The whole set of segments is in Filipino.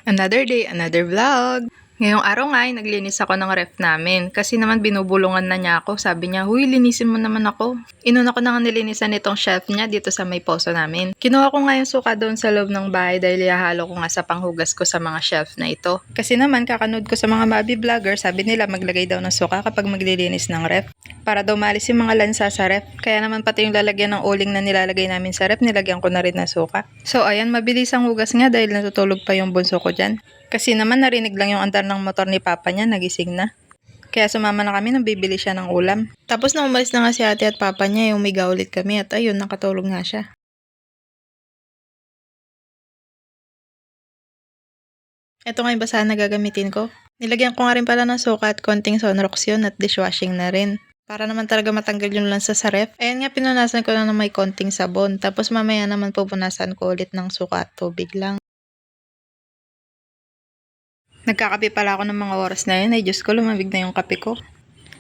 Another day, another vlog. Ngayong araw nga ay naglinis ako ng ref namin kasi naman binubulungan na niya ako. Sabi niya, huy, linisin mo naman ako. Inuna ko na nga nilinisan itong shelf niya dito sa may poso namin. Kinuha ko nga yung suka doon sa loob ng bahay dahil ihahalo ko nga sa panghugas ko sa mga shelf na ito. Kasi naman kakanood ko sa mga baby vlogger, sabi nila maglagay daw ng suka kapag maglilinis ng ref. Para daw malis yung mga lansa sa ref. Kaya naman pati yung lalagyan ng uling na nilalagay namin sa ref, nilagyan ko na rin ng suka. So ayan, mabilis ang hugas nga dahil natutulog pa yung bunso ko dyan. Kasi naman narinig lang yung andar ng motor ni papa niya, nagising na. Kaya sumama na kami nang bibili siya ng ulam. Tapos nang umalis na nga si ate at papa niya, yung umiga ulit kami at ayun, nakatulog nga siya. Ito nga yung basahan na gagamitin ko. Nilagyan ko nga rin pala ng suka at konting Sunrox yun at dishwashing na rin. Para naman talaga matanggal yung lansa sa ref. Ayan nga, pinunasan ko na ng may konting sabon. Tapos mamaya naman pupunasan ko ulit ng suka at tubig lang. Nagkakape pala ako ng mga oras na yun. Ay Diyos ko, lumamig na yung kape ko.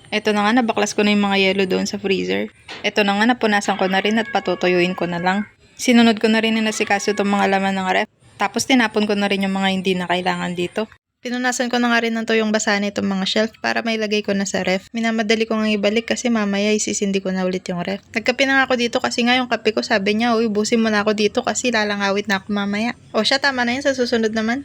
Ito na nga, nabaklas ko na yung mga yelo doon sa freezer. Ito na nga, napunasan ko na rin at patutuyuin ko na lang. Sinunod ko na rin inasikaso itong mga laman ng ref. Tapos tinapon ko na rin yung mga hindi na kailangan dito. Pinunasan ko na nga rin ng tuyong basa itong mga shelf para may lagay ko na sa ref. Minamadali ko nga ibalik kasi mamaya isisindi ko na ulit yung ref. Nagkape na nga ako dito kasi nga yung kape ko sabi niya, uy, busin mo na ako dito kasi lalangawit na ako mamaya. O siya, tama na yun, sa susunod naman.